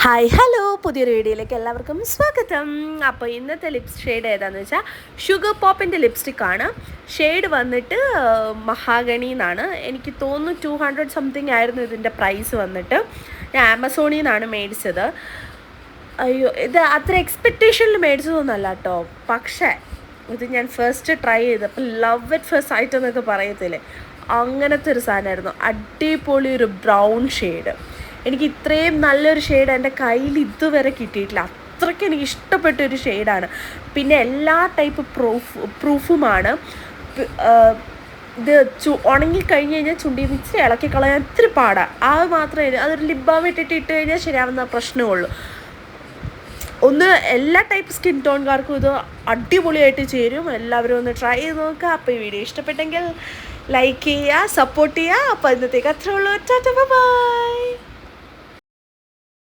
Hi hello, പുതിയൊരു വീഡിയോയിലേക്ക് എല്ലാവർക്കും സ്വാഗതം. അപ്പോൾ ഇന്നത്തെ ലിപ്സ് ഷെയ്ഡ് ഏതാണെന്ന് വെച്ചാൽ ഷുഗർ പോപ്പിൻ്റെ ലിപ്സ്റ്റിക്കാണ്. ഷെയ്ഡ് വന്നിട്ട് മഹാഗണി എന്നാണ്. എനിക്ക് തോന്നുന്നു 200 സംതിങ് ആയിരുന്നു ഇതിൻ്റെ പ്രൈസ് വന്നിട്ട്. ഞാൻ ആമസോണിൽ നിന്നാണ് മേടിച്ചത്. അയ്യോ, ഇത് അത്ര എക്സ്പെക്റ്റേഷനിൽ മേടിച്ചതൊന്നുമല്ല കേട്ടോ. പക്ഷേ ഇത് ഞാൻ ഫസ്റ്റ് ട്രൈ ചെയ്തപ്പോൾ ലവ് അറ്റ് ഫസ്റ്റ് സൈറ്റ് എന്നൊക്കെ പറയത്തില്ലേ, അങ്ങനത്തെ ഒരു സാധനമായിരുന്നു. അടിപൊളി ഒരു ബ്രൗൺ ഷെയ്ഡ്. എനിക്ക് ഇത്രയും നല്ലൊരു ഷെയ്ഡ് എൻ്റെ കയ്യിൽ ഇതുവരെ കിട്ടിയിട്ടില്ല. അത്രയ്ക്ക് എനിക്ക് ഇഷ്ടപ്പെട്ടൊരു ഷെയ്ഡാണ്. പിന്നെ എല്ലാ ടൈപ്പ് പ്രൂഫുമാണ്. ഇത് ഉണങ്ങിക്കഴിഞ്ഞ് കഴിഞ്ഞാൽ ചുണ്ടിൽ ഇച്ചിരി ഇളക്കി കളയാൻ ഇത്തിരി പാടാണ്. അത് മാത്രമേ അതൊരു ലിപ് ബാം ഇട്ടിട്ട് കഴിഞ്ഞാൽ ശരിയാവുന്ന പ്രശ്നമുള്ളൂ. എല്ലാ ടൈപ്പ് സ്കിൻ ടോൺകാർക്കും ഇത് അടിപൊളിയായിട്ട് ചേരും. എല്ലാവരും ഒന്ന് ട്രൈ ചെയ്ത് നോക്കുക. അപ്പോൾ ഈ വീഡിയോ ഇഷ്ടപ്പെട്ടെങ്കിൽ ലൈക്ക് ചെയ്യുക, സപ്പോർട്ട് ചെയ്യുക. അപ്പോൾ ഇന്നത്തേക്ക് അത്രേ ഉള്ളൂ. ടാറ്റാ, ബൈ.